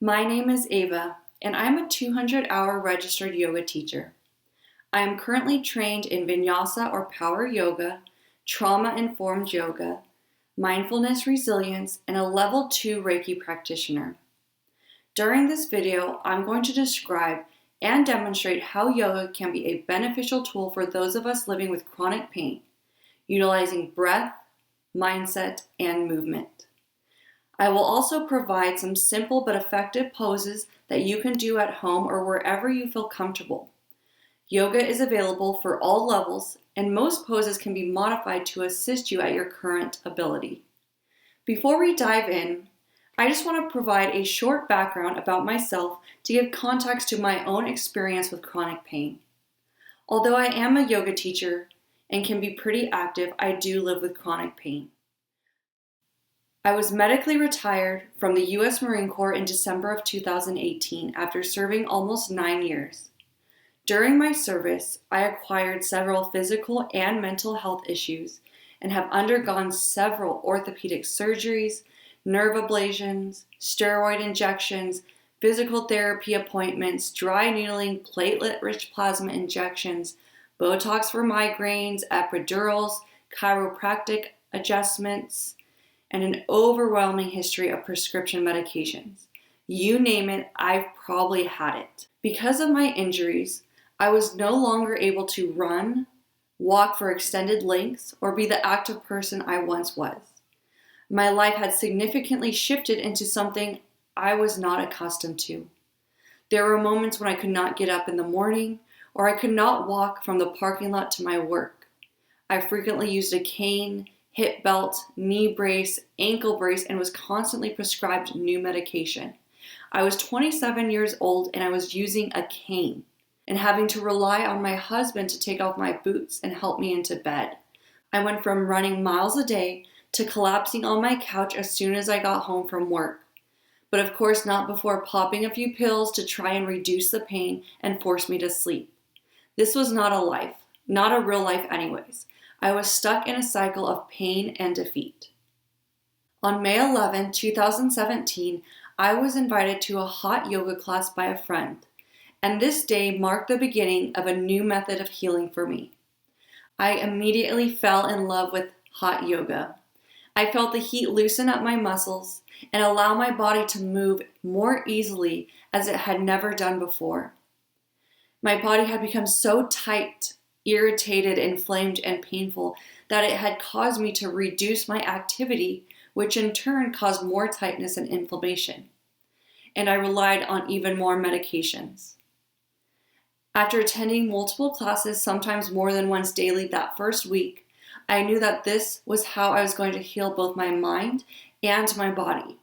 My name is Ava, and I'm a 200-hour registered yoga teacher. I am currently trained in Vinyasa or Power Yoga, Trauma-Informed Yoga, Mindfulness Resilience, and a Level 2 Reiki practitioner. During this video, I'm going to describe and demonstrate how yoga can be a beneficial tool for those of us living with chronic pain, utilizing breath, mindset, and movement. I will also provide some simple but effective poses that you can do at home or wherever you feel comfortable. Yoga is available for all levels, and most poses can be modified to assist you at your current ability. Before we dive in, I just want to provide a short background about myself to give context to my own experience with chronic pain. Although I am a yoga teacher and can be pretty active, I do live with chronic pain. I was medically retired from the U.S. Marine Corps in December of 2018 after serving almost 9 years. During my service, I acquired several physical and mental health issues and have undergone several orthopedic surgeries, nerve ablations, steroid injections, physical therapy appointments, dry needling, platelet-rich plasma injections, Botox for migraines, epidurals, chiropractic adjustments, and an overwhelming history of prescription medications. You name it, I've probably had it. Because of my injuries, I was no longer able to run, walk for extended lengths, or be the active person I once was. My life had significantly shifted into something I was not accustomed to. There were moments when I could not get up in the morning, or I could not walk from the parking lot to my work. I frequently used a cane, hip belt, knee brace, ankle brace, and was constantly prescribed new medication. I was 27 years old and I was using a cane and having to rely on my husband to take off my boots and help me into bed. I went from running miles a day to collapsing on my couch as soon as I got home from work. But of course not before popping a few pills to try and reduce the pain and force me to sleep. This was not a life, not a real life anyways. I was stuck in a cycle of pain and defeat. On May 11, 2017, I was invited to a hot yoga class by a friend, and this day marked the beginning of a new method of healing for me. I immediately fell in love with hot yoga. I felt the heat loosen up my muscles and allow my body to move more easily as it had never done before. My body had become so tight, irritated, inflamed, and painful that it had caused me to reduce my activity, which in turn caused more tightness and inflammation. And I relied on even more medications. After attending multiple classes, sometimes more than once daily that first week, I knew that this was how I was going to heal both my mind and my body.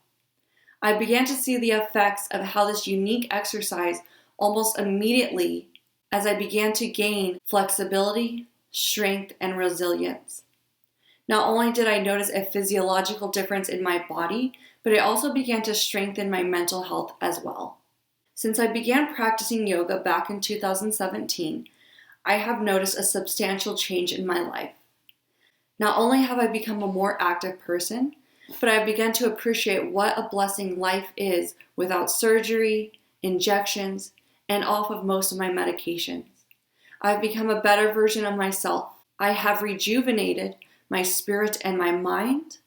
I began to see the effects of how this unique exercise almost immediately as I began to gain flexibility, strength, and resilience. Not only did I notice a physiological difference in my body, but it also began to strengthen my mental health as well. Since I began practicing yoga back in 2017, I have noticed a substantial change in my life. Not only have I become a more active person, but I've begun to appreciate what a blessing life is without surgery, injections, and off of most of my medications. I've become a better version of myself. I have rejuvenated my spirit and my mind,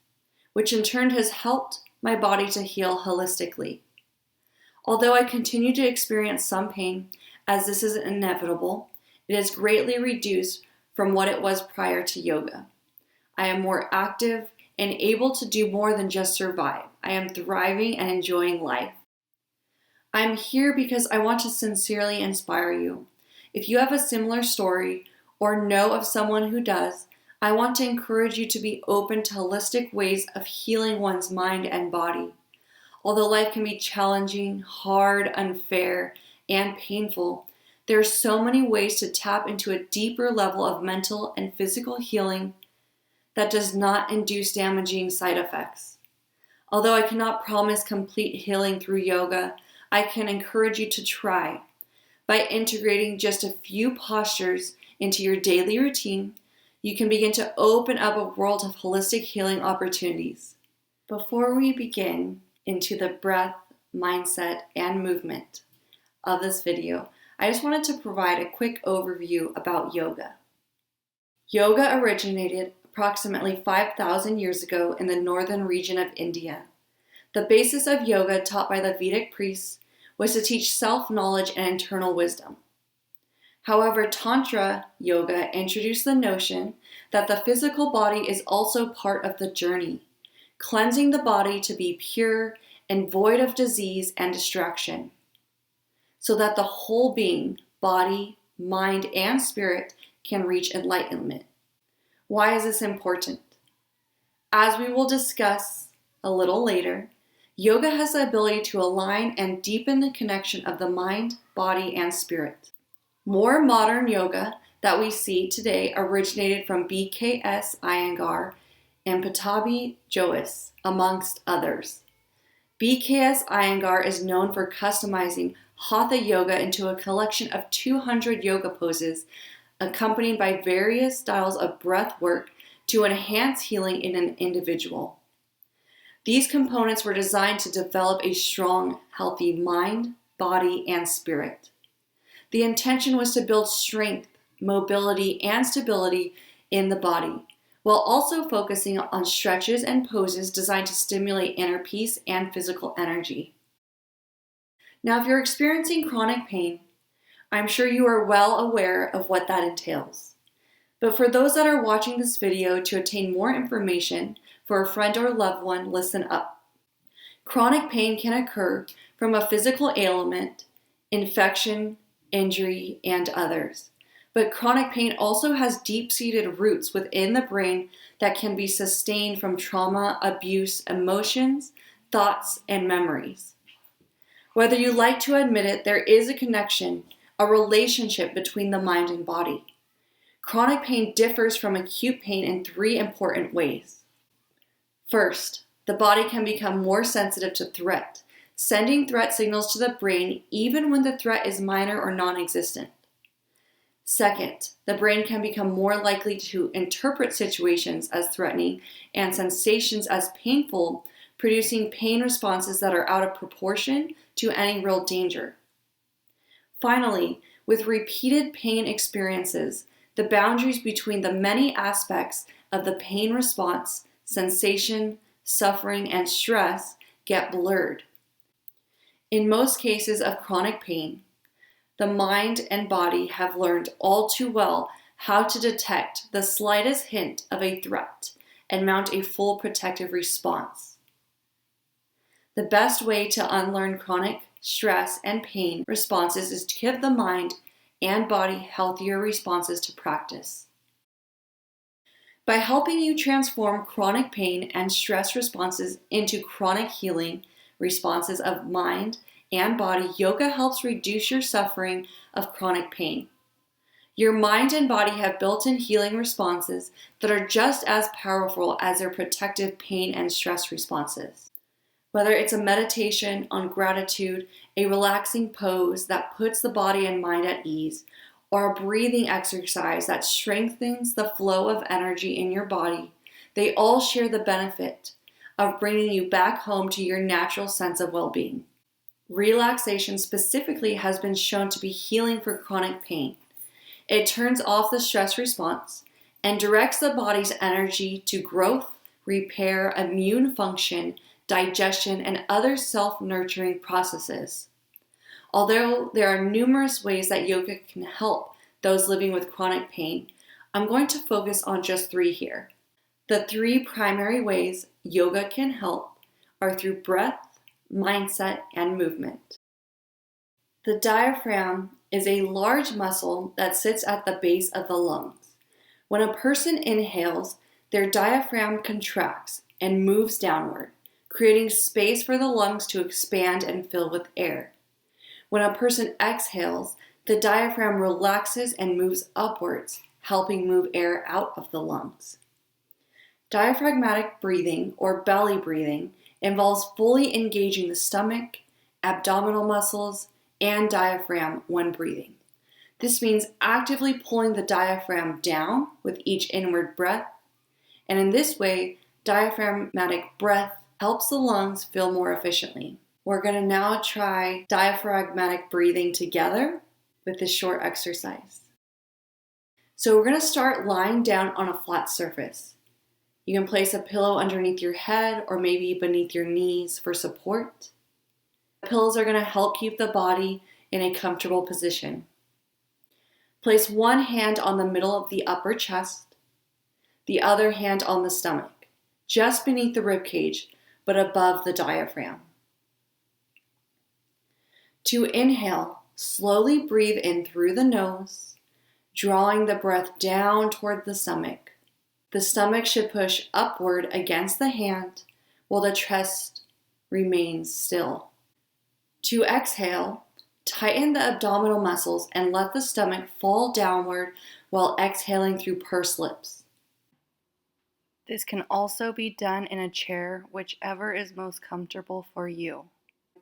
which in turn has helped my body to heal holistically. Although I continue to experience some pain, as this is inevitable, it is greatly reduced from what it was prior to yoga. I am more active and able to do more than just survive. I am thriving and enjoying life. I'm here because I want to sincerely inspire you. If you have a similar story or know of someone who does, I want to encourage you to be open to holistic ways of healing one's mind and body. Although life can be challenging, hard, unfair, and painful, there are so many ways to tap into a deeper level of mental and physical healing that does not induce damaging side effects. Although I cannot promise complete healing through yoga, I can encourage you to try. By integrating just a few postures into your daily routine, you can begin to open up a world of holistic healing opportunities. Before we begin into the breath, mindset, and movement of this video, I just wanted to provide a quick overview about yoga. Yoga originated approximately 5,000 years ago in the northern region of India. The basis of yoga taught by the Vedic priests was to teach self-knowledge and internal wisdom. However, Tantra yoga introduced the notion that the physical body is also part of the journey, cleansing the body to be pure and void of disease and distraction, so that the whole being, body, mind, and spirit can reach enlightenment. Why is this important? As we will discuss a little later, yoga has the ability to align and deepen the connection of the mind, body, and spirit. More modern yoga that we see today originated from BKS Iyengar and Pattabhi Jois, amongst others. BKS Iyengar is known for customizing Hatha yoga into a collection of 200 yoga poses, accompanied by various styles of breath work to enhance healing in an individual. These components were designed to develop a strong, healthy mind, body, and spirit. The intention was to build strength, mobility, and stability in the body, while also focusing on stretches and poses designed to stimulate inner peace and physical energy. Now, if you're experiencing chronic pain, I'm sure you are well aware of what that entails. But for those that are watching this video to obtain more information for a friend or loved one, listen up. Chronic pain can occur from a physical ailment, infection, injury, and others. But chronic pain also has deep-seated roots within the brain that can be sustained from trauma, abuse, emotions, thoughts, and memories. Whether you like to admit it, there is a connection, a relationship between the mind and body. Chronic pain differs from acute pain in 3 important ways. First, the body can become more sensitive to threat, sending threat signals to the brain even when the threat is minor or non-existent. Second, the brain can become more likely to interpret situations as threatening and sensations as painful, producing pain responses that are out of proportion to any real danger. Finally, with repeated pain experiences, the boundaries between the many aspects of the pain response, sensation, suffering, and stress get blurred. In most cases of chronic pain, the mind and body have learned all too well how to detect the slightest hint of a threat and mount a full protective response. The best way to unlearn chronic stress and pain responses is to give the mind and body healthier responses to practice. By helping you transform chronic pain and stress responses into chronic healing responses of mind and body, yoga helps reduce your suffering of chronic pain. Your mind and body have built-in healing responses that are just as powerful as their protective pain and stress responses. Whether it's a meditation on gratitude, a relaxing pose that puts the body and mind at ease, or a breathing exercise that strengthens the flow of energy in your body, they all share the benefit of bringing you back home to your natural sense of well-being. Relaxation specifically has been shown to be healing for chronic pain. It turns off the stress response and directs the body's energy to growth, repair, immune function, digestion, and other self-nurturing processes. Although there are numerous ways that yoga can help those living with chronic pain, I'm going to focus on just 3 here. The 3 primary ways yoga can help are through breath, mindset, and movement. The diaphragm is a large muscle that sits at the base of the lungs. When a person inhales, their diaphragm contracts and moves downward, creating space for the lungs to expand and fill with air. When a person exhales, the diaphragm relaxes and moves upwards, helping move air out of the lungs. Diaphragmatic breathing, or belly breathing, involves fully engaging the stomach, abdominal muscles, and diaphragm when breathing. This means actively pulling the diaphragm down with each inward breath, and in this way, diaphragmatic breath helps the lungs fill more efficiently. We're going to now try diaphragmatic breathing together with this short exercise. So we're going to start lying down on a flat surface. You can place a pillow underneath your head or maybe beneath your knees for support. The pillows are going to help keep the body in a comfortable position. Place one hand on the middle of the upper chest, the other hand on the stomach, just beneath the rib cage, but above the diaphragm. To inhale, slowly breathe in through the nose, drawing the breath down toward the stomach. The stomach should push upward against the hand while the chest remains still. To exhale, tighten the abdominal muscles and let the stomach fall downward while exhaling through pursed lips. This can also be done in a chair, whichever is most comfortable for you.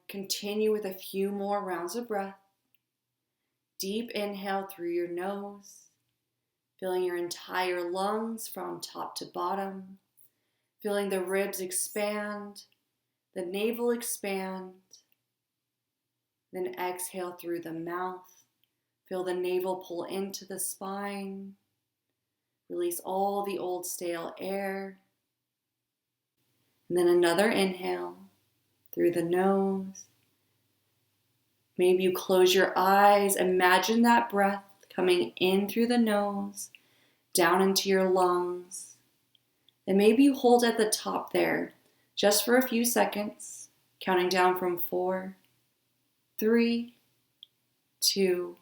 Continue with a few more rounds of breath. Deep inhale through your nose, filling your entire lungs from top to bottom, feeling the ribs expand, the navel expand. Then exhale through the mouth. Feel the navel pull into the spine. Release all the old stale air. And then another inhale through the nose. Maybe you close your eyes. Imagine that breath coming in through the nose, down into your lungs. And maybe you hold at the top there just for a few seconds, counting down from 4, 3, 2,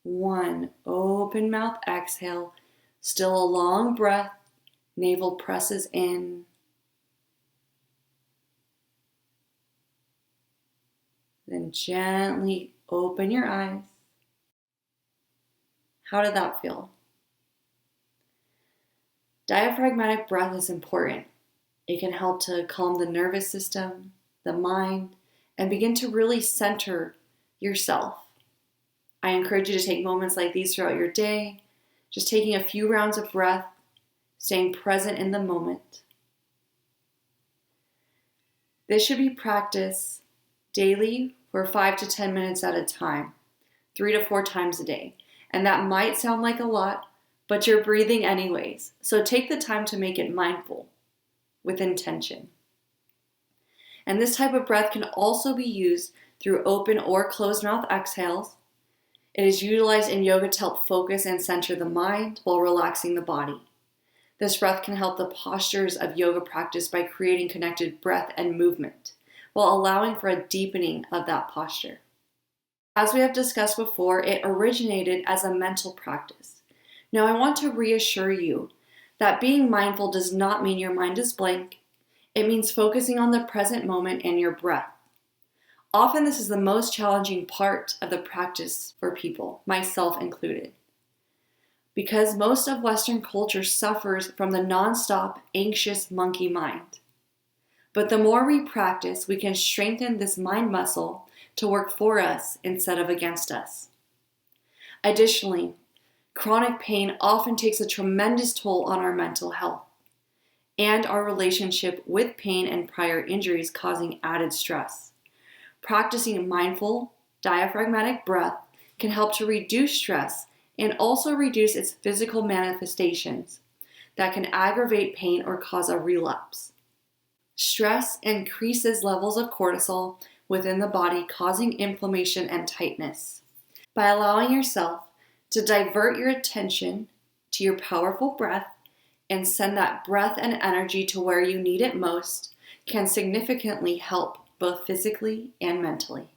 1. Open mouth, exhale. Still a long breath. Navel presses in. Then gently open your eyes. How did that feel? Diaphragmatic breath is important. It can help to calm the nervous system, the mind, and begin to really center yourself. I encourage you to take moments like these throughout your day, just taking a few rounds of breath, staying present in the moment. This should be practiced daily for 5 to 10 minutes at a time, 3 to 4 times a day. And that might sound like a lot, but you're breathing anyways. So take the time to make it mindful with intention. And this type of breath can also be used through open or closed mouth exhales. It is utilized in yoga to help focus and center the mind while relaxing the body. This breath can help the postures of yoga practice by creating connected breath and movement, while allowing for a deepening of that posture. As we have discussed before, it originated as a mental practice. Now I want to reassure you that being mindful does not mean your mind is blank. It means focusing on the present moment and your breath. Often this is the most challenging part of the practice for people, myself included. Because most of Western culture suffers from the nonstop, anxious monkey mind. But the more we practice, we can strengthen this mind muscle to work for us instead of against us. Additionally, chronic pain often takes a tremendous toll on our mental health and our relationship with pain and prior injuries, causing added stress. Practicing mindful, diaphragmatic breath can help to reduce stress and also reduce its physical manifestations that can aggravate pain or cause a relapse. Stress increases levels of cortisol within the body, causing inflammation and tightness. By allowing yourself to divert your attention to your powerful breath and send that breath and energy to where you need it most, can significantly help both physically and mentally.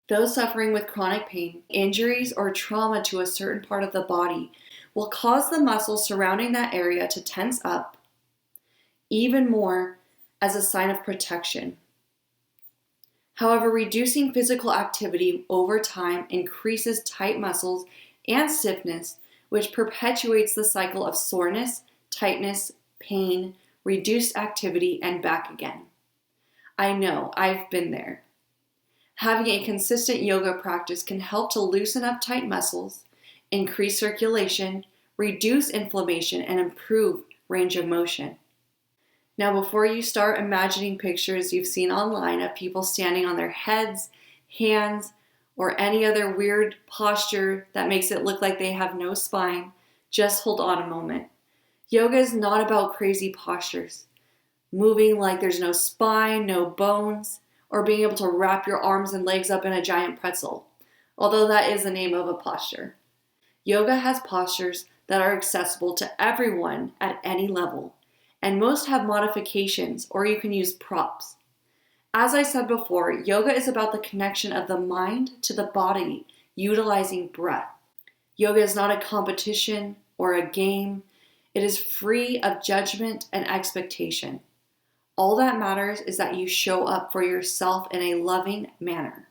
Those suffering with chronic pain, injuries, or trauma to a certain part of the body will cause the muscles surrounding that area to tense up even more as a sign of protection. However, reducing physical activity over time increases tight muscles and stiffness, which perpetuates the cycle of soreness, tightness, pain, reduced activity, and back again. I know, I've been there. Having a consistent yoga practice can help to loosen up tight muscles, increase circulation, reduce inflammation, and improve range of motion. Now, before you start imagining pictures you've seen online of people standing on their heads, hands, or any other weird posture that makes it look like they have no spine, just hold on a moment. Yoga is not about crazy postures, moving like there's no spine, no bones, or being able to wrap your arms and legs up in a giant pretzel, although that is the name of a posture. Yoga has postures that are accessible to everyone at any level, and most have modifications, or you can use props. As I said before, yoga is about the connection of the mind to the body, utilizing breath. Yoga is not a competition or a game. It is free of judgment and expectation. All that matters is that you show up for yourself in a loving manner.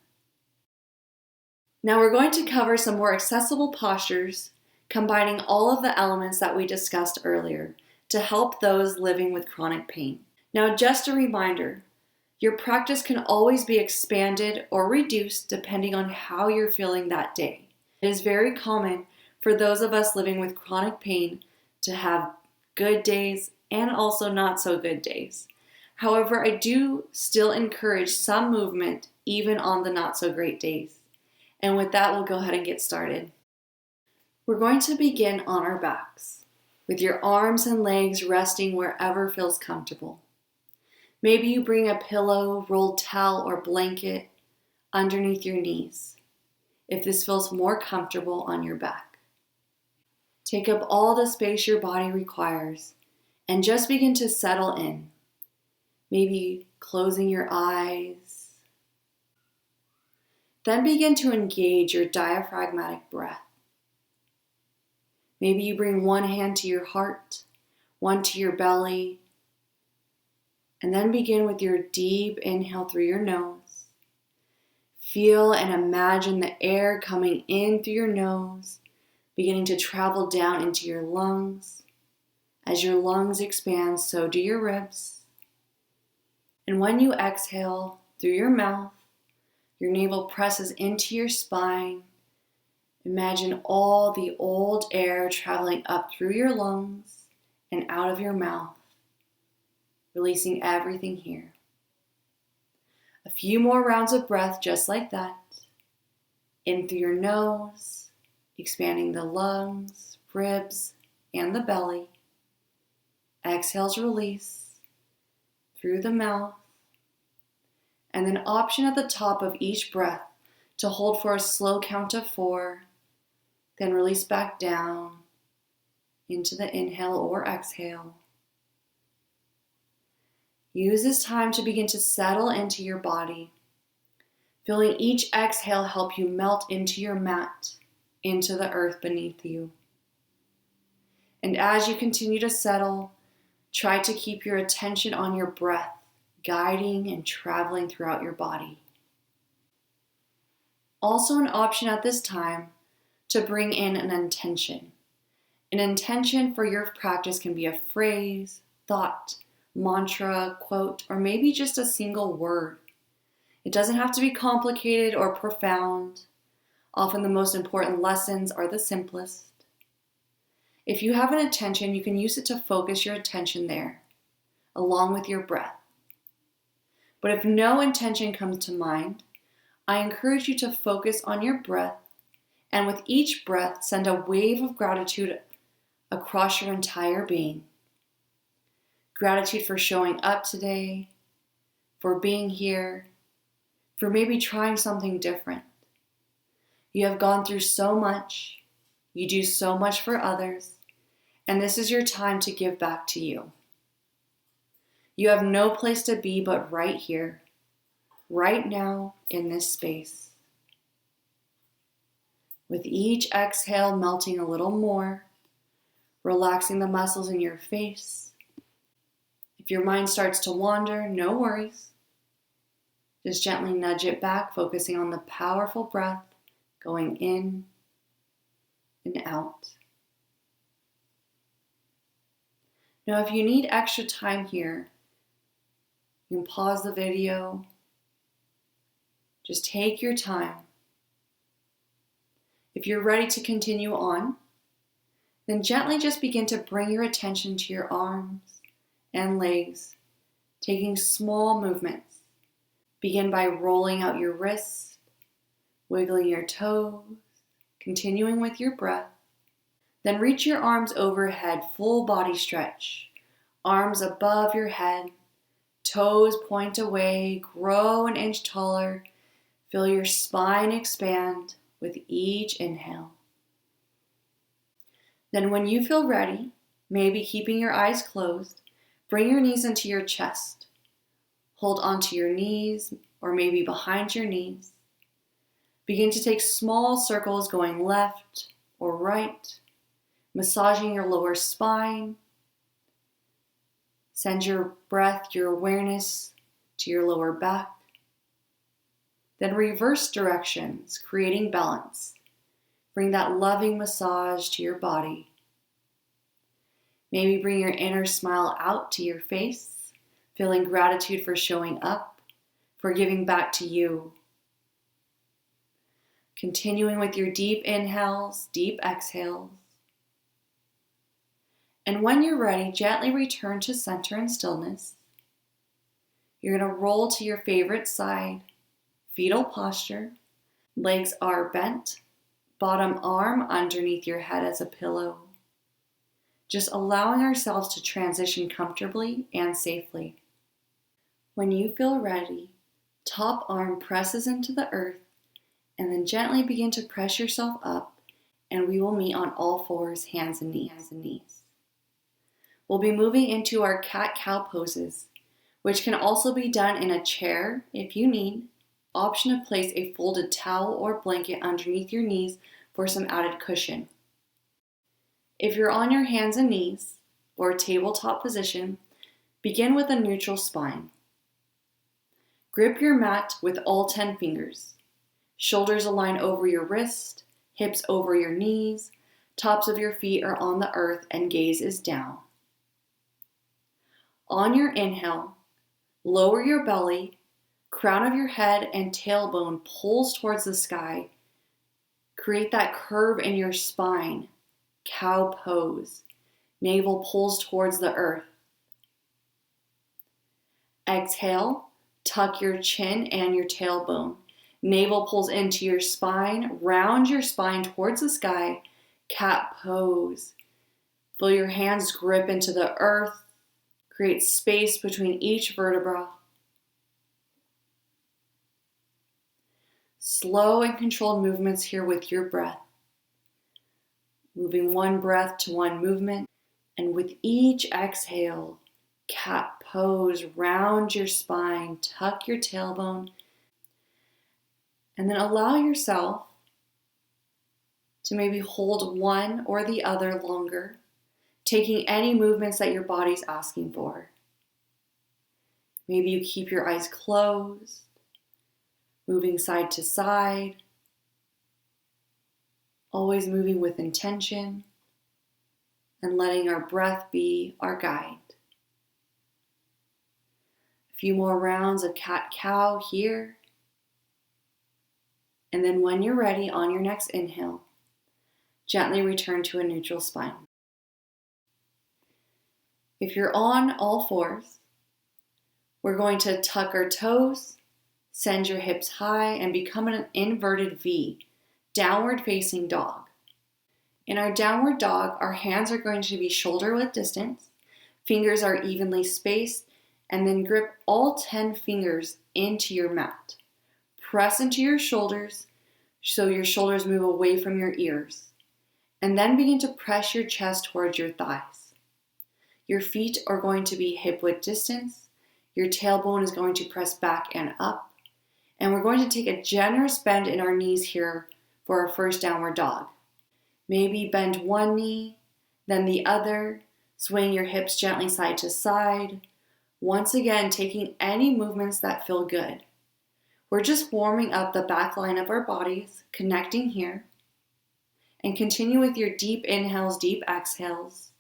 Now we're going to cover some more accessible postures, combining all of the elements that we discussed earlier to help those living with chronic pain. Now, just a reminder, your practice can always be expanded or reduced depending on how you're feeling that day. It is very common for those of us living with chronic pain to have good days and also not so good days. However, I do still encourage some movement even on the not so great days. And with that, we'll go ahead and get started. We're going to begin on our backs, with your arms and legs resting wherever feels comfortable. Maybe you bring a pillow, rolled towel, or blanket underneath your knees, if this feels more comfortable on your back. Take up all the space your body requires and just begin to settle in. Maybe closing your eyes. Then begin to engage your diaphragmatic breath. Maybe you bring one hand to your heart, one to your belly, and then begin with your deep inhale through your nose. Feel and imagine the air coming in through your nose, beginning to travel down into your lungs. As your lungs expand, so do your ribs. And when you exhale through your mouth, your navel presses into your spine. Imagine all the old air traveling up through your lungs and out of your mouth, releasing everything here. A few more rounds of breath just like that. In through your nose, expanding the lungs, ribs, and the belly. Exhales release through the mouth. And then option at the top of each breath to hold for a slow count of 4. Then release back down into the inhale or exhale. Use this time to begin to settle into your body, feeling each exhale help you melt into your mat, into the earth beneath you. And as you continue to settle, try to keep your attention on your breath, guiding and traveling throughout your body. Also an option at this time to bring in an intention. An intention for your practice can be a phrase, thought, mantra, quote, or maybe just a single word. It doesn't have to be complicated or profound. Often the most important lessons are the simplest. If you have an intention, you can use it to focus your attention there, along with your breath. But if no intention comes to mind, I encourage you to focus on your breath, and with each breath, send a wave of gratitude across your entire being. Gratitude for showing up today, for being here, for maybe trying something different. You have gone through so much, you do so much for others, and this is your time to give back to you. You have no place to be but right here, right now in this space. With each exhale, melting a little more, relaxing the muscles in your face. If your mind starts to wander, no worries. Just gently nudge it back, focusing on the powerful breath going in and out. Now, if you need extra time here, you can pause the video. Just take your time. If you're ready to continue on, then gently just begin to bring your attention to your arms and legs, taking small movements. Begin by rolling out your wrists, wiggling your toes, continuing with your breath. Then reach your arms overhead, full body stretch. Arms above your head, toes point away, grow an inch taller. Feel your spine expand with each inhale. Then when you feel ready, maybe keeping your eyes closed, bring your knees into your chest. Hold onto your knees or maybe behind your knees. Begin to take small circles going left or right, massaging your lower spine. Send your breath, your awareness to your lower back. Then reverse directions, creating balance. Bring that loving massage to your body. Maybe bring your inner smile out to your face, feeling gratitude for showing up, for giving back to you. Continuing with your deep inhales, deep exhales. And when you're ready, gently return to center and stillness. You're going to roll to your favorite side, fetal posture. Legs are bent, bottom arm underneath your head as a pillow. Just allowing ourselves to transition comfortably and safely. When you feel ready, top arm presses into the earth, and then gently begin to press yourself up, and we will meet on all fours, hands and knees. We'll be moving into our cat-cow poses, which can also be done in a chair if you need. Option to place a folded towel or blanket underneath your knees for some added cushion. If you're on your hands and knees or tabletop position, begin with a neutral spine. Grip your mat with all 10 fingers. Shoulders align over your wrist, hips over your knees, tops of your feet are on the earth and gaze is down. On your inhale, lower your belly, crown of your head and tailbone pulls towards the sky. Create that curve in your spine, cow pose. Navel pulls towards the earth. Exhale, tuck your chin and your tailbone. Navel pulls into your spine, round your spine towards the sky, cat pose. Feel your hands grip into the earth. Create space between each vertebra. Slow and controlled movements here with your breath. Moving one breath to one movement. And with each exhale, cat pose, round your spine, tuck your tailbone. And then allow yourself to maybe hold one or the other longer, taking any movements that your body's asking for. Maybe you keep your eyes closed, moving side to side, always moving with intention, and letting our breath be our guide. A few more rounds of cat-cow here. And then when you're ready, on your next inhale, gently return to a neutral spine. If you're on all fours, we're going to tuck our toes, send your hips high, and become an inverted V, downward facing dog. In our downward dog, our hands are going to be shoulder width distance, fingers are evenly spaced, and then grip all 10 fingers into your mat. Press into your shoulders so your shoulders move away from your ears. And then begin to press your chest towards your thighs. Your feet are going to be hip width distance. Your tailbone is going to press back and up. And we're going to take a generous bend in our knees here for our first downward dog. Maybe bend one knee, then the other. Swing your hips gently side to side. Once again, taking any movements that feel good. We're just warming up the back line of our bodies, connecting here. And continue with your deep inhales, deep exhales.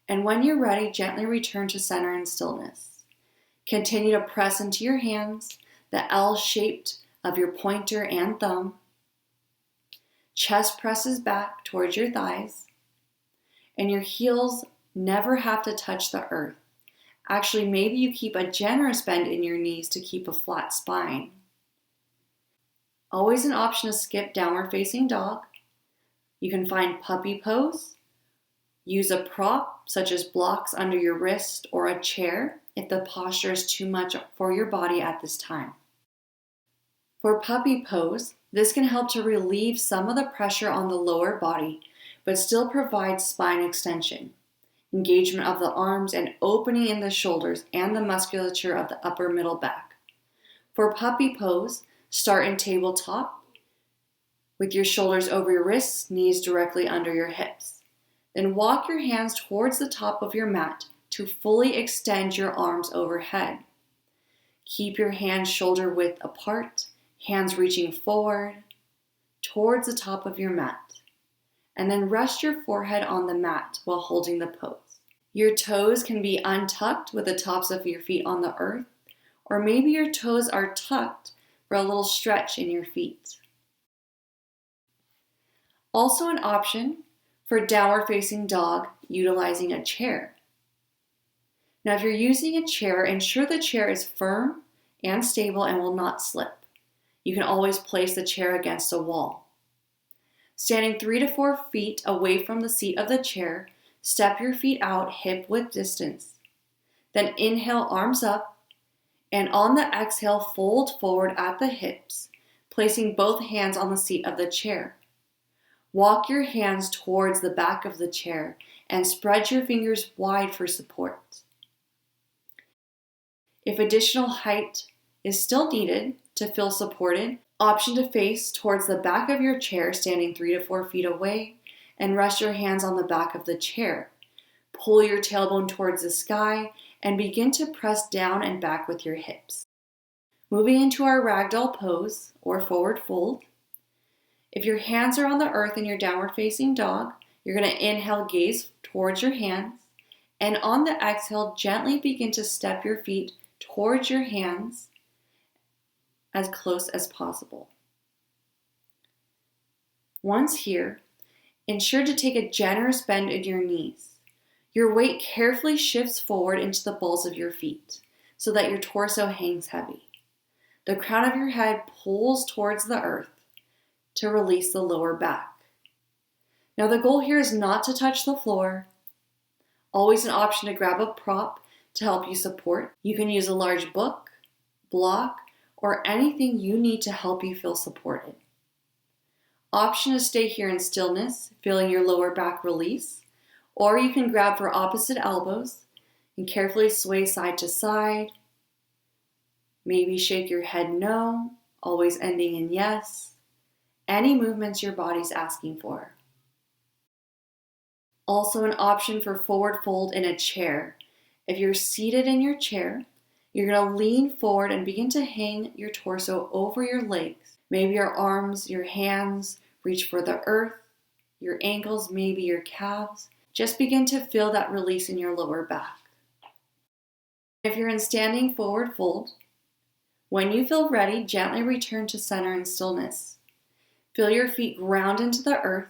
And when you're ready, gently return to center and stillness. Continue to press into your hands, the L-shaped of your pointer and thumb. Chest presses back towards your thighs. and your heels never have to touch the earth. Actually, maybe you keep a generous bend in your knees to keep a flat spine. Always an option to skip downward facing dog. You can find puppy pose. Use a prop such as blocks under your wrist or a chair if the posture is too much for your body at this time. For puppy pose, this can help to relieve some of the pressure on the lower body, but still provide spine extension, engagement of the arms, and opening in the shoulders and the musculature of the upper middle back. For puppy pose, start in tabletop with your shoulders over your wrists, knees directly under your hips. Then walk your hands towards the top of your mat to fully extend your arms overhead. Keep your hands shoulder width apart, hands reaching forward towards the top of your mat. And then rest your forehead on the mat while holding the pose. Your toes can be untucked with the tops of your feet on the earth, or maybe your toes are tucked for a little stretch in your feet. Also an option for downward facing dog, utilizing a chair. Now, if you're using a chair, ensure the chair is firm and stable and will not slip. You can always place the chair against a wall. Standing 3 to 4 feet away from the seat of the chair, step your feet out hip width distance. Then inhale, arms up, and on the exhale, fold forward at the hips, placing both hands on the seat of the chair. Walk your hands towards the back of the chair and spread your fingers wide for support. If additional height is still needed to feel supported, option to face towards the back of your chair, standing 3 to 4 feet away, and rest your hands on the back of the chair. Pull your tailbone towards the sky and begin to press down and back with your hips. Moving into our ragdoll pose or forward fold. If your hands are on the earth in your downward facing dog, you're going to inhale, gaze towards your hands, and on the exhale, gently begin to step your feet towards your hands as close as possible. Once here, ensure to take a generous bend in your knees. Your weight carefully shifts forward into the balls of your feet so that your torso hangs heavy. The crown of your head pulls towards the earth to release the lower back. Now the goal here is not to touch the floor. Always an option to grab a prop to help you support. You can use a large book, block, or anything you need to help you feel supported. Option to stay here in stillness, feeling your lower back release, or you can grab for opposite elbows and carefully sway side to side. Maybe shake your head no, always ending in yes. Any movements your body's asking for. Also an option for forward fold in a chair. If you're seated in your chair, you're going to lean forward and begin to hang your torso over your legs. Maybe your arms, your hands reach for the earth, your ankles, maybe your calves. Just begin to feel that release in your lower back. If you're in standing forward fold, when you feel ready, gently return to center and stillness. Feel your feet ground into the earth,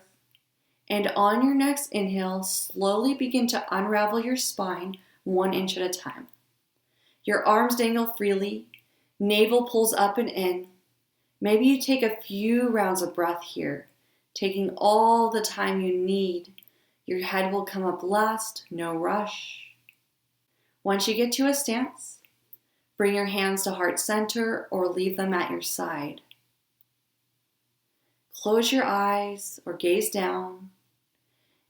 and on your next inhale, slowly begin to unravel your spine 1 inch at a time. Your arms dangle freely, navel pulls up and in. Maybe you take a few rounds of breath here, taking all the time you need. Your head will come up last, no rush. Once you get to a stance, bring your hands to heart center or leave them at your side. Close your eyes or gaze down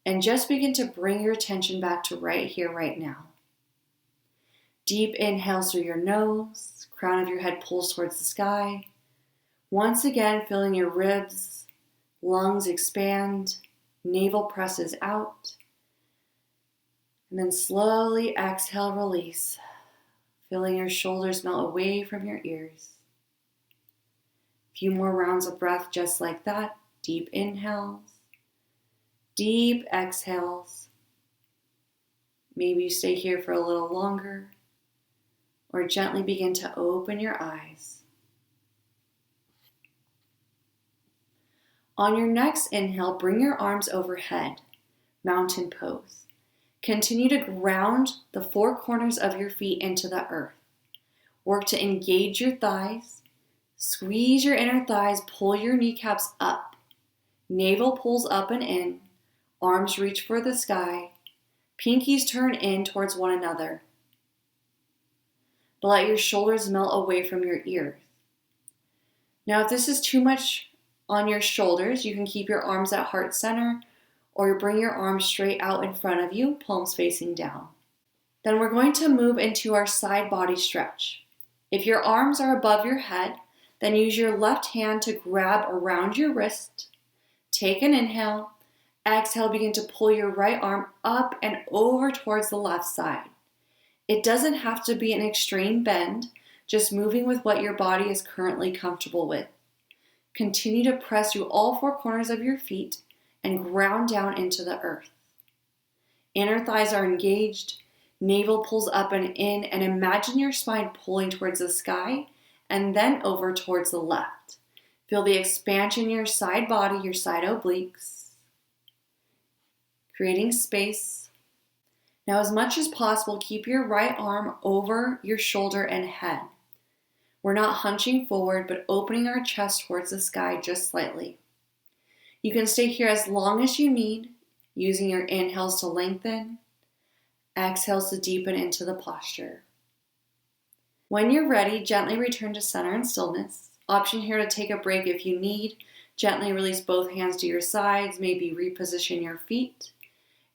and just begin to bring your attention back to right here, right now. Deep inhales through your nose, crown of your head pulls towards the sky. Once again, feeling your ribs, lungs expand, navel presses out. And then slowly exhale, release, feeling your shoulders melt away from your ears. Few more rounds of breath just like that. Deep inhales, deep exhales. Maybe you stay here for a little longer or gently begin to open your eyes. On your next inhale, bring your arms overhead. mountain pose. Continue to ground the four corners of your feet into the earth. Work to engage your thighs. Squeeze your inner thighs, pull your kneecaps up. Navel pulls up and in. Arms reach for the sky. Pinkies turn in towards one another. But let your shoulders melt away from your ears. Now, if this is too much on your shoulders, you can keep your arms at heart center or bring your arms straight out in front of you, palms facing down. Then we're going to move into our side body stretch. If your arms are above your head, then use your left hand to grab around your wrist. Take an inhale. Exhale, begin to pull your right arm up and over towards the left side. It doesn't have to be an extreme bend, just moving with what your body is currently comfortable with. Continue to press through all four corners of your feet and ground down into the earth. Inner thighs are engaged, navel pulls up and in, and imagine your spine pulling towards the sky and then over towards the left. Feel the expansion in your side body, your side obliques, creating space. Now, as much as possible, keep your right arm over your shoulder and head. We're not hunching forward, but opening our chest towards the sky just slightly. You can stay here as long as you need, using your inhales to lengthen, exhales to deepen into the posture. When you're ready, gently return to center and stillness. Option here to take a break if you need. Gently release both hands to your sides, maybe reposition your feet.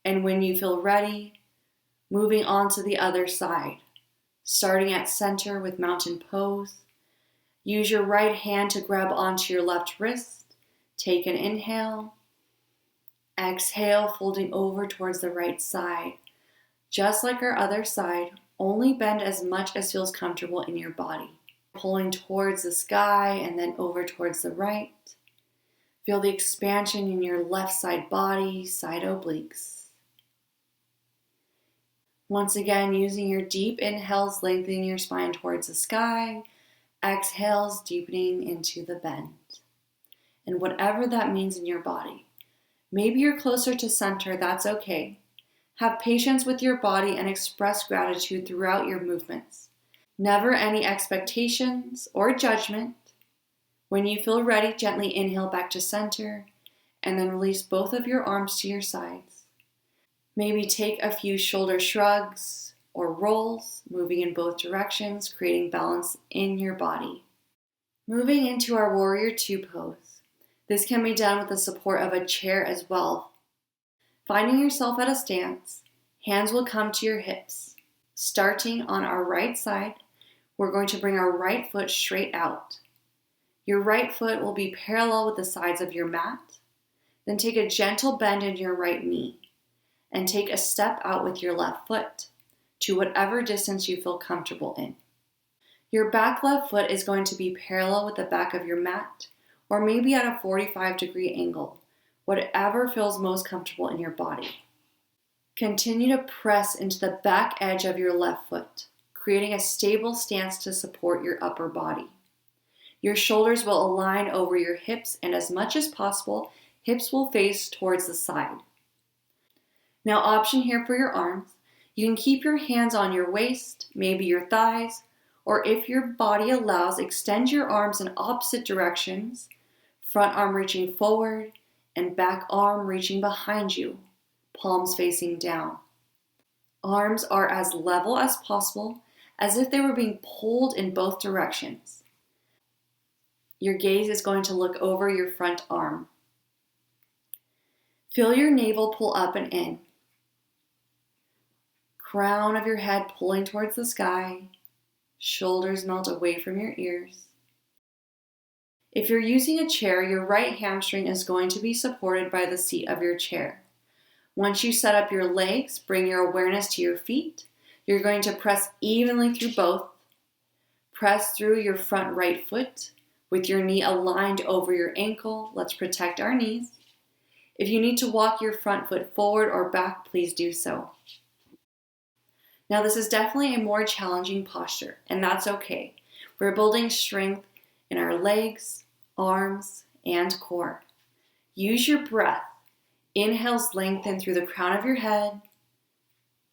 And when you feel ready, moving on to the other side. Starting at center with mountain pose. Use your right hand to grab onto your left wrist. Take an inhale. Exhale, folding over towards the right side. Just like our other side, only bend as much as feels comfortable in your body. Pulling towards the sky and then over towards the right. Feel the expansion in your left side body, side obliques. Once again, using your deep inhales, lengthening your spine towards the sky. Exhales, deepening into the bend. And whatever that means in your body. Maybe you're closer to center, that's okay. Have patience with your body and express gratitude throughout your movements. Never any expectations or judgment. When you feel ready, gently inhale back to center and then release both of your arms to your sides. Maybe take a few shoulder shrugs or rolls, moving in both directions, creating balance in your body. Moving into our Warrior Two pose. This can be done with the support of a chair as well. Finding yourself at a stance, hands will come to your hips. Starting on our right side, we're going to bring our right foot straight out. Your right foot will be parallel with the sides of your mat. Then take a gentle bend in your right knee and take a step out with your left foot to whatever distance you feel comfortable in. Your back left foot is going to be parallel with the back of your mat or maybe at a 45-degree angle, whatever feels most comfortable in your body. Continue to press into the back edge of your left foot, creating a stable stance to support your upper body. Your shoulders will align over your hips, and as much as possible, hips will face towards the side. Now, option here for your arms. You can keep your hands on your waist, maybe your thighs, or if your body allows, extend your arms in opposite directions, front arm reaching forward and back arm reaching behind you, palms facing down. Arms are as level as possible, as if they were being pulled in both directions. Your gaze is going to look over your front arm. Feel your navel pull up and in. Crown of your head pulling towards the sky. Shoulders melt away from your ears. If you're using a chair, your right hamstring is going to be supported by the seat of your chair. Once you set up your legs, bring your awareness to your feet. You're going to press evenly through both. Press through your front right foot with your knee aligned over your ankle. Let's protect our knees. If you need to walk your front foot forward or back, please do so. Now, this is definitely a more challenging posture, and that's okay. We're building strength in our legs, arms, and core. Use your breath. Inhales, lengthen through the crown of your head.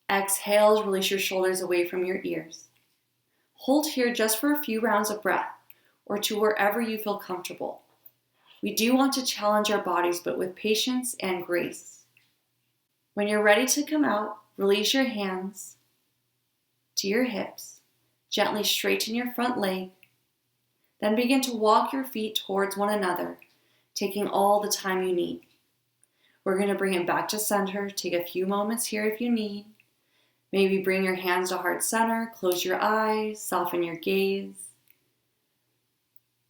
Exhales, release your shoulders away from your ears. Hold here just for a few rounds of breath, or to wherever you feel comfortable. We do want to challenge our bodies, but with patience and grace. When you're ready to come out, release your hands to your hips. Gently straighten your front leg. Then begin to walk your feet towards one another, taking all the time you need. We're going to bring it back to center. Take a few moments here if you need. Maybe bring your hands to heart center, close your eyes, soften your gaze.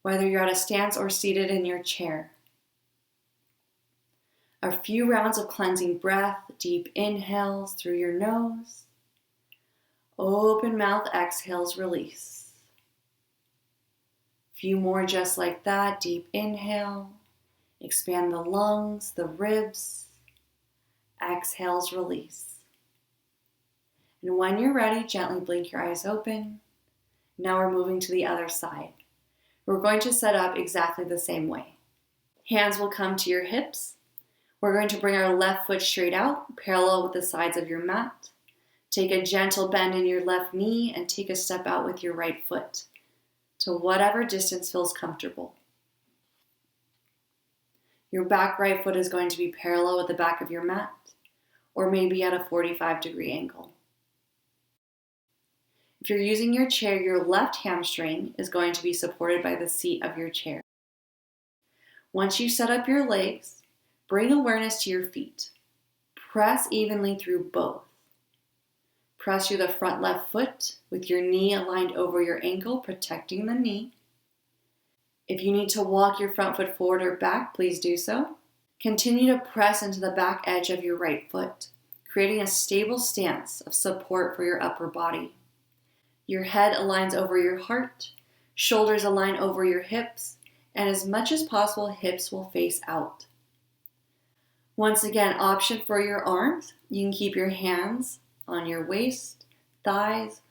Whether you're at a stance or seated in your chair. A few rounds of cleansing breath, deep inhales through your nose. Open mouth exhales, release. A few more just like that, deep inhale. Expand the lungs, the ribs. Exhales, release. And when you're ready, gently blink your eyes open. Now we're moving to the other side. We're going to set up exactly the same way. Hands will come to your hips. We're going to bring our left foot straight out, parallel with the sides of your mat. Take a gentle bend in your left knee and take a step out with your right foot to whatever distance feels comfortable. Your back right foot is going to be parallel with the back of your mat, or maybe at a 45-degree angle. If you're using your chair, your left hamstring is going to be supported by the seat of your chair. Once you set up your legs, bring awareness to your feet. Press evenly through both. Press through the front left foot with your knee aligned over your ankle, protecting the knee. If you need to walk your front foot forward or back, please do so. Continue to press into the back edge of your right foot, creating a stable stance of support for your upper body. Your head aligns over your heart, shoulders align over your hips, and as much as possible, hips will face out. Once again, option for your arms. You can keep your hands on your waist, thighs,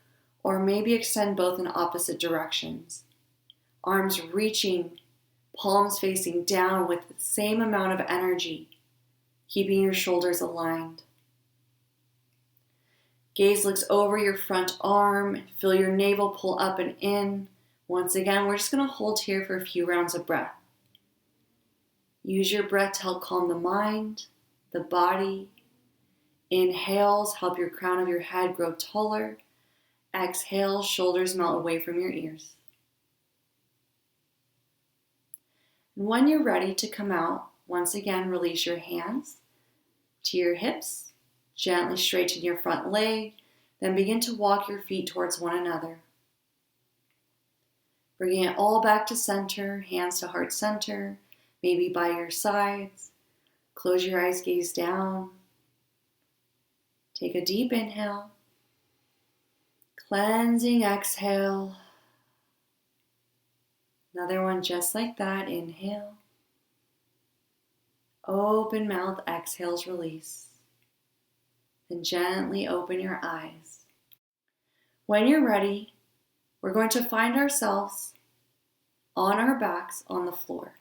or maybe extend both in opposite directions. Arms reaching, palms facing down with the same amount of energy, keeping your shoulders aligned. Gaze looks over your front arm, feel your navel pull up and in. Once again, we're just going to hold here for a few rounds of breath. Use your breath to help calm the mind, the body. Inhales, help your crown of your head grow taller. Exhale, shoulders melt away from your ears. And when you're ready to come out, once again, release your hands to your hips. Gently straighten your front leg, then begin to walk your feet towards one another. Bringing it all back to center, hands to heart center, maybe by your sides. Close your eyes, gaze down. Take a deep inhale. Cleansing exhale. Another one just like that. Inhale. Open mouth, exhales, release. Then gently open your eyes. When you're ready, we're going to find ourselves on our backs on the floor.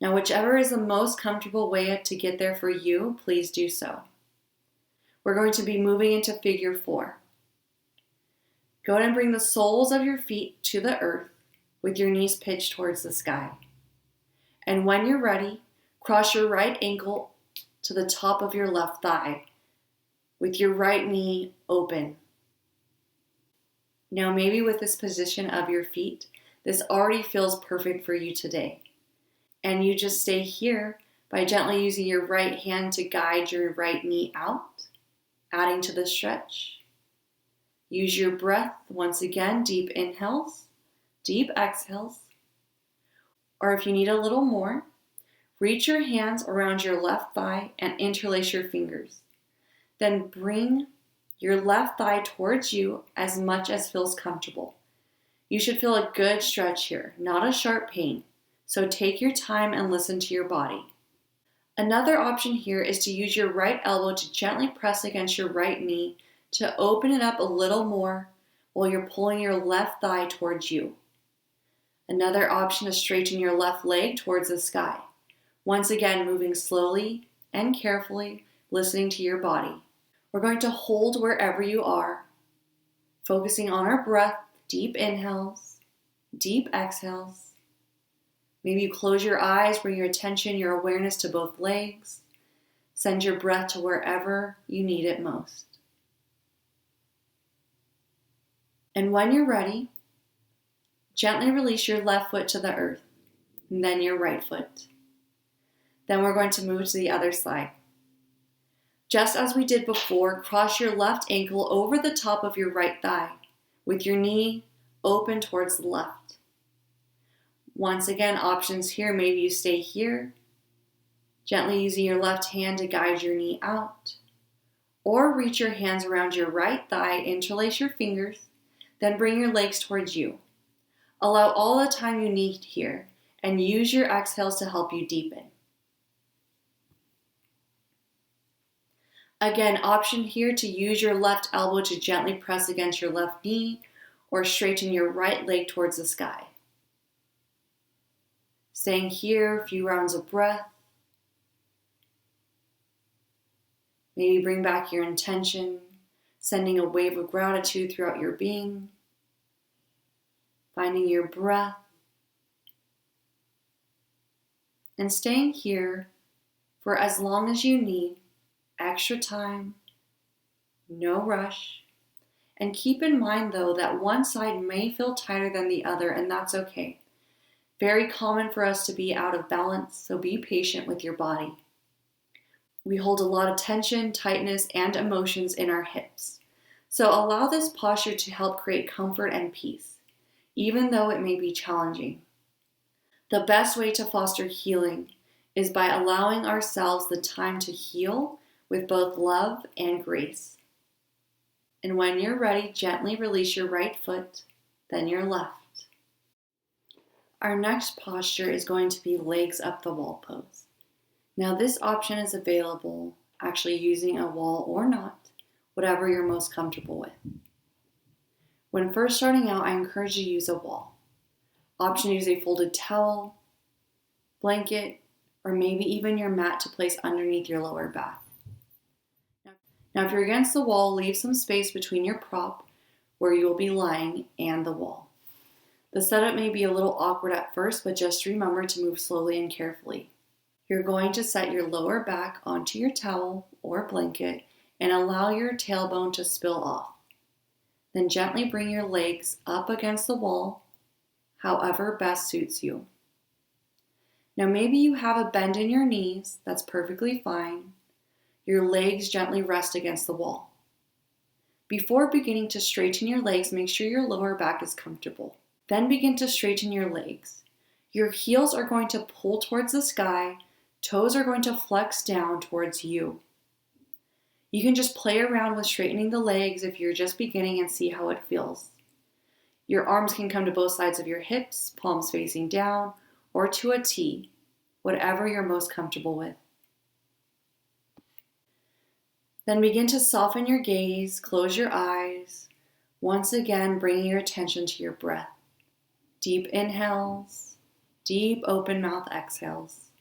Now, whichever is the most comfortable way to get there for you, please do so. We're going to be moving into figure 4. Go ahead and bring the soles of your feet to the earth with your knees pitched towards the sky. And when you're ready, cross your right ankle to the top of your left thigh with your right knee open. Now, maybe with this position of your feet, this already feels perfect for you today. And you just stay here by gently using your right hand to guide your right knee out, adding to the stretch. Use your breath, once again, deep inhales, deep exhales. Or if you need a little more, reach your hands around your left thigh and interlace your fingers. Then bring your left thigh towards you as much as feels comfortable. You should feel a good stretch here, not a sharp pain. So take your time and listen to your body. Another option here is to use your right elbow to gently press against your right knee to open it up a little more while you're pulling your left thigh towards you. Another option is straighten your left leg towards the sky. Once again, moving slowly and carefully listening to your body. We're going to hold wherever you are, focusing on our breath, deep inhales, deep exhales. Maybe you close your eyes, bring your attention, your awareness to both legs. Send your breath to wherever you need it most. And when you're ready, gently release your left foot to the earth, and then your right foot. Then we're going to move to the other side. Just as we did before, cross your left ankle over the top of your right thigh, with your knee open towards the left. Once again, options here. Maybe you stay here, gently using your left hand to guide your knee out, or reach your hands around your right thigh, interlace your fingers, then bring your legs towards you. Allow all the time you need here, and use your exhales to help you deepen. Again, option here to use your left elbow to gently press against your left knee, or straighten your right leg towards the sky. Staying here, a few rounds of breath. Maybe bring back your intention, sending a wave of gratitude throughout your being. Finding your breath. And staying here for as long as you need, extra time, no rush. And keep in mind though that one side may feel tighter than the other, and that's okay. Very common for us to be out of balance, so be patient with your body. We hold a lot of tension, tightness, and emotions in our hips. So allow this posture to help create comfort and peace, even though it may be challenging. The best way to foster healing is by allowing ourselves the time to heal with both love and grace. And when you're ready, gently release your right foot, then your left. Our next posture is going to be legs up the wall pose. Now this option is available actually using a wall or not, whatever you're most comfortable with. When first starting out, I encourage you to use a wall. Option to use a folded towel, blanket, or maybe even your mat to place underneath your lower back. Now if you're against the wall, leave some space between your prop where you will be lying and the wall. The setup may be a little awkward at first, but just remember to move slowly and carefully. You're going to set your lower back onto your towel or blanket and allow your tailbone to spill off. Then gently bring your legs up against the wall, however best suits you. Now maybe you have a bend in your knees, that's perfectly fine. Your legs gently rest against the wall. Before beginning to straighten your legs, make sure your lower back is comfortable. Then begin to straighten your legs. Your heels are going to pull towards the sky, toes are going to flex down towards you. You can just play around with straightening the legs if you're just beginning and see how it feels. Your arms can come to both sides of your hips, palms facing down, or to a T, whatever you're most comfortable with. Then begin to soften your gaze, close your eyes, once again bringing your attention to your breath. Deep inhales, deep open mouth exhales.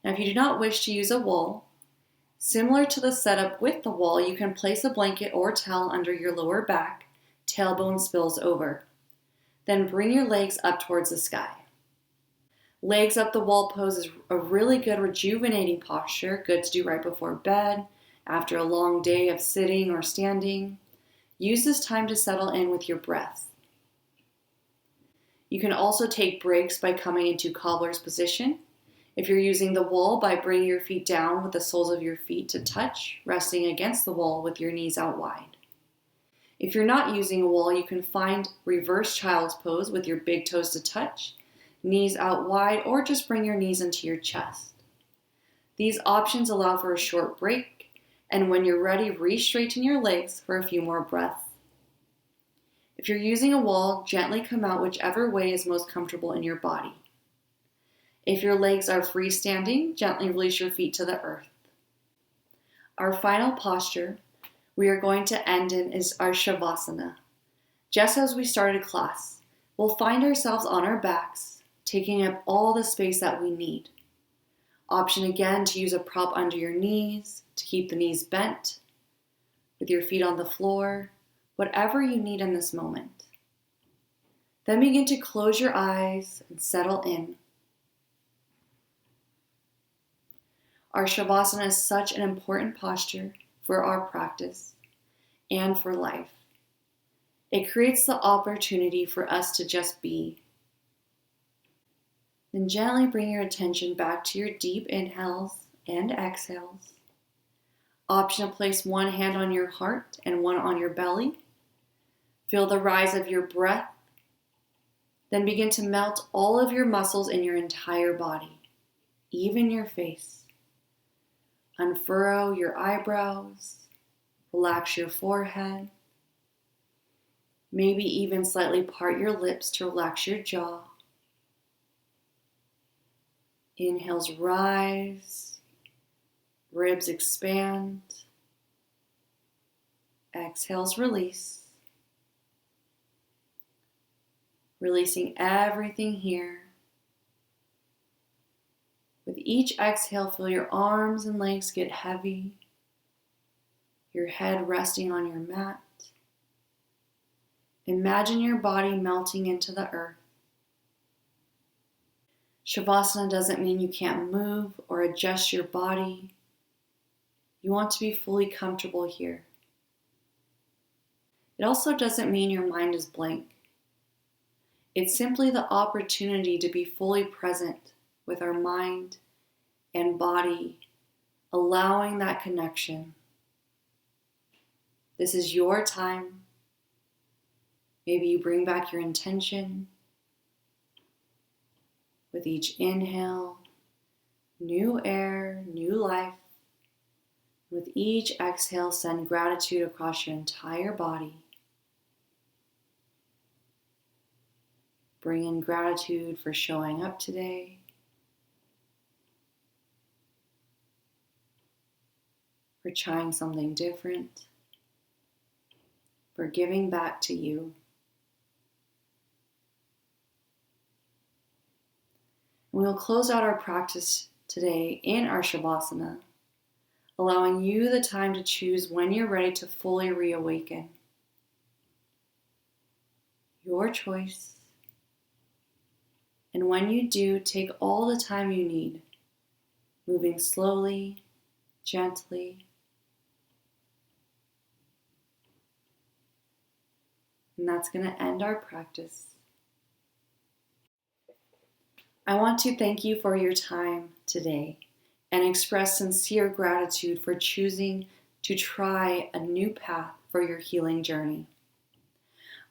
Now if you do not wish to use a wall, similar to the setup with the wall, you can place a blanket or towel under your lower back, tailbone spills over. Then bring your legs up towards the sky. Legs up the wall pose is a really good rejuvenating posture, good to do right before bed, after a long day of sitting or standing. Use this time to settle in with your breath. You can also take breaks by coming into cobbler's position. If you're using the wall, by bringing your feet down with the soles of your feet to touch, resting against the wall with your knees out wide. If you're not using a wall, you can find reverse child's pose with your big toes to touch, knees out wide, or just bring your knees into your chest. These options allow for a short break, and when you're ready, re-straighten your legs for a few more breaths. If you're using a wall, gently come out whichever way is most comfortable in your body. If your legs are freestanding, gently release your feet to the earth. Our final posture we are going to end in is our Shavasana. Just as we started class, we'll find ourselves on our backs, taking up all the space that we need. Option again to use a prop under your knees to keep the knees bent, with your feet on the floor, whatever you need in this moment. Then begin to close your eyes and settle in. Our Shavasana is such an important posture for our practice and for life. It creates the opportunity for us to just be. Then gently bring your attention back to your deep inhales and exhales. Option to place one hand on your heart and one on your belly. Feel the rise of your breath. Then begin to melt all of your muscles in your entire body, even your face. Unfurrow your eyebrows. Relax your forehead. Maybe even slightly part your lips to relax your jaw. Inhales rise, ribs expand. Exhales release. Releasing everything here. With each exhale, feel your arms and legs get heavy, your head resting on your mat. Imagine your body melting into the earth. Shavasana doesn't mean you can't move or adjust your body. You want to be fully comfortable here. It also doesn't mean your mind is blank. It's simply the opportunity to be fully present with our mind and body, allowing that connection. This is your time. Maybe you bring back your intention. With each inhale, new air, new life. With each exhale, send gratitude across your entire body. Bring in gratitude for showing up today. For trying something different. For giving back to you. We will close out our practice today in our Shavasana, allowing you the time to choose when you're ready to fully reawaken. Your choice. And when you do, take all the time you need, moving slowly, gently. And that's going to end our practice. I want to thank you for your time today and express sincere gratitude for choosing to try a new path for your healing journey.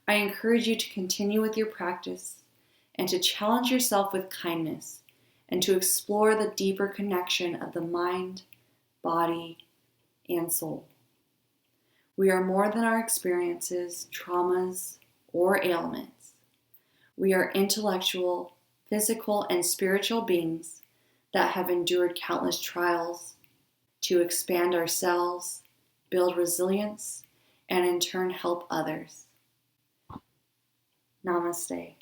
I encourage you to continue with your practice and to challenge yourself with kindness and to explore the deeper connection of the mind, body, and soul. We are more than our experiences, traumas, or ailments. We are intellectual, physical, and spiritual beings that have endured countless trials to expand ourselves, build resilience, and in turn help others. Namaste.